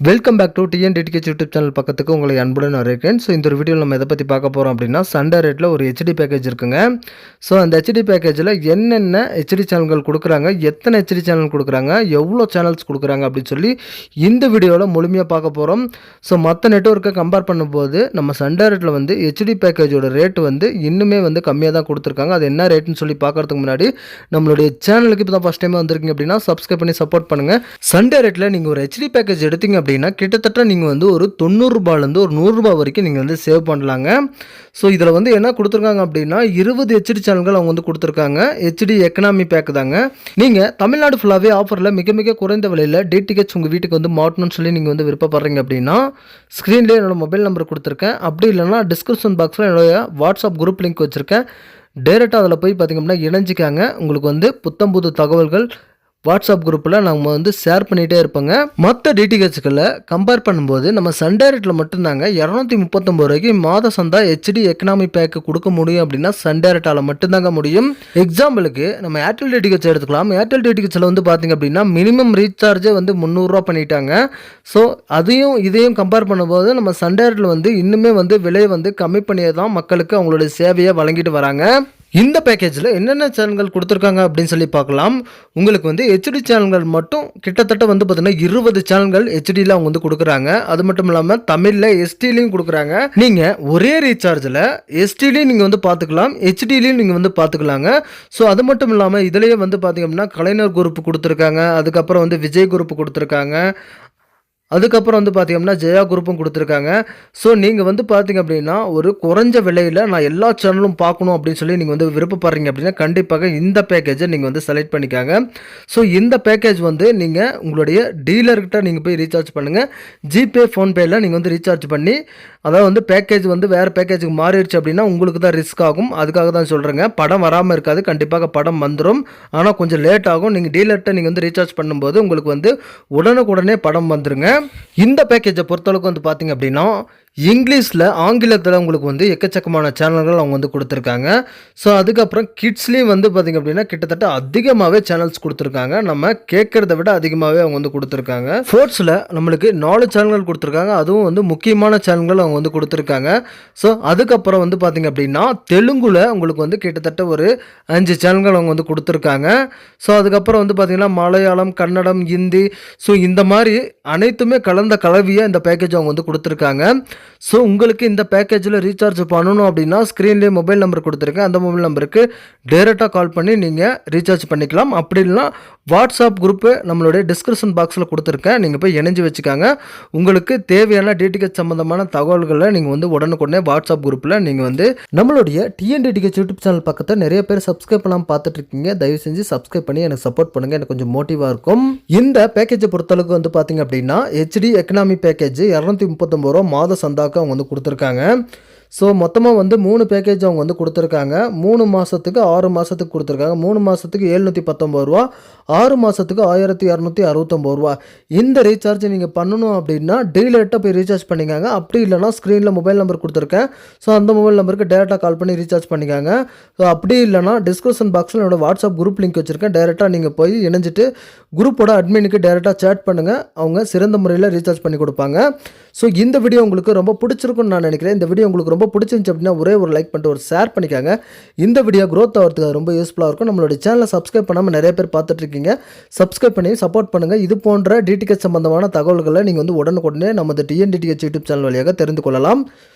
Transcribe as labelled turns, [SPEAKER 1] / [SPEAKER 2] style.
[SPEAKER 1] Welcome back to டிஎன்டிடிகேச் YouTube channel பக்கத்துக்கு உங்களை அன்புடன் வரவேற்கிறேன். ஸோ இந்த ஒரு வீடியோவில் நம்ம எதை பற்றி பார்க்க போகிறோம் அப்படின்னா, சண்டே ரேட்டில் ஒரு ஹெச்டி பேக்கேஜ் இருக்குங்க. ஸோ அந்த ஹெச்டி பேக்கேஜில் என்னென்ன ஹெச்டி சேனல்கள் கொடுக்குறாங்க, எத்தனை ஹெச்டி சேனல் கொடுக்குறாங்க, எவ்வளோ சேனல்ஸ் கொடுக்குறாங்க அப்படின்னு சொல்லி இந்த வீடியோவில் முழுமையாக பார்க்க போகிறோம். ஸோ மற்ற நெட்வொர்க்கை கம்பேர் பண்ணும்போது நம்ம சண்டே ரேட்டில் வந்து ஹெச்டி பேக்கேஜோட ரேட்டு வந்து இன்னுமே வந்து கம்மியாக தான் கொடுத்துருக்காங்க. அது என்ன ரேட்டுன்னு சொல்லி பார்க்கறதுக்கு முன்னாடி நம்மளுடைய சேனலுக்கு இப்போ தான் ஃபஸ்ட் டைம் வந்திருக்கீங்க அப்படின்னா சப்ஸ்கிரைப் பண்ணி சப்போர்ட் பண்ணுங்கள். சண்டே ரேட்டில் நீங்கள் ஒரு ஹெச்டி பேக்கேஜ் எடுத்தீங்க அப்படின்னா கிட்டத்தட்ட நீங்கள் வந்து ஒரு ₹90 ஒரு ₹100 வரைக்கும் நீங்கள் வந்து சேவ் பண்ணலாங்க. ஸோ இதில் வந்து என்ன கொடுத்துருக்காங்க அப்படின்னா 20 ஹெச்டி சேனல்கள் அவங்க வந்து கொடுத்துருக்காங்க. ஹெச்டி எக்கனாமி பேக் தாங்க. நீங்கள் தமிழ்நாடு ஃபுல்லாகவே ஆஃபரில் மிக மிக குறைந்த விலையில் டிடிஹெச் உங்கள் வீட்டுக்கு வந்து மாட்டணும்னு சொல்லி நீங்கள் வந்து விருப்பப்படுறீங்க அப்படின்னா ஸ்க்ரீன்லேயே என்னோடய மொபைல் நம்பர் கொடுத்துருக்கேன். அப்படி இல்லைனா டிஸ்கிரிப்ஷன் பாக்ஸில் என்னுடைய வாட்ஸ்அப் குரூப் லிங்க் வச்சுருக்கேன். டேரெக்டாக அதில் போய் பார்த்திங்க அப்படின்னா இணைஞ்சிக்காங்க. உங்களுக்கு வந்து புத்தம் புது தகவல்கள் வாட்ஸ்அப் குரூப்பில் நம்ம வந்து ஷேர் பண்ணிகிட்டே இருப்போங்க. மற்ற டிடிஹெச்களை கம்பேர் பண்ணும்போது நம்ம சண்டே ரேட்டில் மட்டும்தாங்க ₹239 மாத சந்தா ஹெச்டி எக்கனாமி பேக்கு கொடுக்க முடியும் அப்படின்னா சண்டே ரேட்டால் மட்டும்தாங்க முடியும். எக்ஸாம்பிளுக்கு நம்ம ஏர்டெல் டிடிஹெச் எடுத்துக்கலாம். ஏர்டெல் டிடிஹெச்சில் வந்து பார்த்திங்க அப்படின்னா மினிமம் ரீசார்ஜே வந்து ₹300 பண்ணிட்டாங்க. ஸோ அதையும் இதையும் கம்பேர் பண்ணும்போது நம்ம சண்டே ரேட்டில் வந்து இன்னுமே வந்து விலையை வந்து கம்மி பண்ணியே தான் மக்களுக்கு அவங்களுடைய சேவையை வழங்கிட்டு வராங்க. இந்த பேக்கேஜில் என்னென்ன சேனல்கள் கொடுத்துருக்காங்க அப்படின்னு சொல்லி பார்க்கலாம். உங்களுக்கு வந்து ஹெச்டி சேனல்கள் மட்டும் கிட்டத்தட்ட வந்து பார்த்தீங்கன்னா 20 சேனல்கள் ஹெச்டியில் அவங்க வந்து கொடுக்குறாங்க. அது மட்டும் இல்லாமல் தமிழில் எஸ்டிலையும் கொடுக்குறாங்க. நீங்கள் ஒரே ரீசார்ஜில் எஸ்டிலையும் நீங்கள் வந்து பார்த்துக்கலாம், ஹெச்டிலையும் நீங்கள் வந்து பார்த்துக்கலாங்க. ஸோ அது மட்டும் இல்லாமல் இதிலேயே வந்து பார்த்திங்க அப்படின்னா கலைஞர் குரூப் கொடுத்துருக்காங்க. அதுக்கப்புறம் வந்து விஜய் குரூப் கொடுத்துருக்காங்க. அதுக்கப்புறம் வந்து பார்த்திங்கன்னா ஜெயா குரூப்பும் கொடுத்துருக்காங்க. ஸோ நீங்கள் வந்து பார்த்திங்க அப்படின்னா ஒரு குறைஞ்ச விலையில் நான் எல்லா சேனலும் பார்க்கணும் அப்படின்னு சொல்லி நீங்கள் வந்து விருப்பப்படுறீங்க அப்படின்னா கண்டிப்பாக இந்த பேக்கேஜை நீங்கள் வந்து செலக்ட் பண்ணிக்காங்க. ஸோ இந்த பேக்கேஜ் வந்து நீங்கள் உங்களுடைய டீலர்கிட்ட நீங்கள் போய் ரீசார்ஜ் பண்ணுங்கள். ஜிபே ஃபோன்பேயில் நீங்கள் வந்து ரீசார்ஜ் பண்ணி அதாவது வந்து பேக்கேஜ் வந்து வேறு பேக்கேஜுக்கு மாறிடுச்சு அப்படின்னா உங்களுக்கு தான் ரிஸ்க் ஆகும். அதுக்காக தான் சொல்கிறேங்க. படம் வராமல் இருக்காது, கண்டிப்பாக படம் வந்துடும். ஆனால் கொஞ்சம் லேட் ஆகும். நீங்கள் டீலர்கிட்ட நீங்கள் வந்து ரீசார்ஜ் பண்ணும்போது உங்களுக்கு வந்து உடனுக்குடனே படம் வந்துருங்க. இந்த பேக்கேஜை பொறுத்தளவுக்கு வந்து பார்த்திங்க அப்படின்னா இங்கிலீஷில் ஆங்கிலத்தில் உங்களுக்கு வந்து எக்கச்சக்கமான சேனல்கள் அவங்க வந்து கொடுத்துருக்காங்க. ஸோ அதுக்கப்புறம் கிட்ஸ்லேயும் வந்து பார்த்திங்க அப்படின்னா கிட்டத்தட்ட அதிகமாகவே சேனல்ஸ் கொடுத்துருக்காங்க. நம்ம கேட்குறத விட அதிகமாகவே அவங்க வந்து கொடுத்துருக்காங்க. ஸ்போர்ட்ஸில் நம்மளுக்கு 4 சேனல்கள் கொடுத்துருக்காங்க. அதுவும் வந்து முக்கியமான சேனல்கள் அவங்க வந்து கொடுத்துருக்காங்க. ஸோ அதுக்கப்புறம் வந்து பார்த்திங்க அப்படின்னா தெலுங்குல உங்களுக்கு வந்து கிட்டத்தட்ட ஒரு 5 சேனல்கள் அவங்க வந்து கொடுத்துருக்காங்க. ஸோ அதுக்கப்புறம் வந்து பார்த்திங்கன்னா மலையாளம், கன்னடம், ஹிந்தி, ஸோ இந்த மாதிரி அனைத்துமே கலந்த கலவையாக இந்த பேக்கேஜ் அவங்க வந்து கொடுத்துருக்காங்க. ஸோ உங்களுக்கு இந்த பேக்கேஜில் ரீசார்ஜ் பண்ணணும் அப்படின்னா ஸ்க்ரீன்லேயே மொபைல் நம்பர் கொடுத்துருக்கேன். அந்த மொபைல் நம்பருக்கு டைரெக்டாக கால் பண்ணி நீங்கள் ரீசார்ஜ் பண்ணிக்கலாம். அப்படி இல்லைனா வாட்ஸ்அப் குரூப்பு நம்மளுடைய டிஸ்கிரிப்ஷன் பாக்ஸில் கொடுத்துருக்கேன். நீங்கள் போய் இணைஞ்சு வச்சுக்காங்க. உங்களுக்கு தேவையான டிடிஹெச் சம்மந்தமான தகவல்களை நீங்கள் வந்து உடனுக்குடனே வாட்ஸ்அப் குரூப்பில் நீங்கள் வந்து நம்மளுடைய டிஎன்டிடிஹெச் யூடியூப் சேனல் பக்கத்தை நிறைய பேர் சப்ஸ்கிரைப் பண்ணாமல் பார்த்துட்ருக்கீங்க. தயவு செஞ்சு சப்ஸ்கிரைப் பண்ணி எனக்கு சப்போர்ட் பண்ணுங்கள். எனக்கு கொஞ்சம் மோட்டிவாக இருக்கும். இந்த பேக்கேஜை பொறுத்தளவுக்கு வந்து பார்த்திங்க அப்படின்னா ஹெச்டி எக்கனாமி பேக்கேஜ் ₹239 மாத சந்தாக்கு அவங்க வந்து கொடுத்துருக்காங்க. ஸோ மொத்தமாக வந்து 3 பேக்கேஜ் அவங்க வந்து கொடுத்துருக்காங்க. 3 மாதத்துக்கு 6 மாதத்துக்கு கொடுத்துருக்காங்க. 3 மாதத்துக்கு ₹719, 6 மாதத்துக்கு ₹1269. இந்த ரீசார்ஜ் நீங்கள் பண்ணணும் அப்படின்னா டீலர்கிட்ட போய் ரீசார்ஜ் பண்ணிக்காங்க. அப்படி இல்லைனா ஸ்க்ரீனில் மொபைல் நம்பர் கொடுத்துருக்கேன். ஸோ அந்த மொபைல் நம்பருக்கு டேரெக்டாக கால் பண்ணி ரீசார்ஜ் பண்ணிக்காங்க. ஸோ அப்படி இல்லைனா டிஸ்கிரிப்ஷன் பாக்ஸில் என்னோட வாட்ஸ்அப் குரூப் லிங்க் வச்சுருக்கேன். டேரெக்டாக நீங்கள் போய் இணைஞ்சிட்டு குரூப்போட அட்மினுக்கு டேரெக்டாக சேட் பண்ணுங்கள். அவங்க சிறந்த முறையில் ரீசார்ஜ் பண்ணி கொடுப்பாங்க. ஸோ இந்த வீடியோ உங்களுக்கு ரொம்ப பிடிச்சிருக்குன்னு நான் நினைக்கிறேன். இந்த வீடியோ உங்களுக்கு ரொம்ப பிடிச்சிருந்துச்சு அப்படின்னா ஒரே ஒரு லைக் பண்ணிட்டு ஒரு ஷேர் பண்ணிக்காங்க. இந்த வீடியோ க்ரோத் ஆகிறதுக்கு ரொம்ப யூஸ்ஃபுல்லாக இருக்கும். நம்மளுடைய சேனலை சப்ஸ்கிரைப் பண்ணாமல் நிறைய பேர் பார்த்துட்டு இருக்கீங்க. சப்ஸ்கிரைப் பண்ணி சப்போர்ட் பண்ணுங்கள். இது போன்ற டிடிஹெச் சம்பந்தமான தகவல்களை நீங்கள் வந்து உடனுக்குடனே நமது டிஎன்டிடிஹெச் யூடியூப் சேனல் வழியாக தெரிந்து கொள்ளலாம்.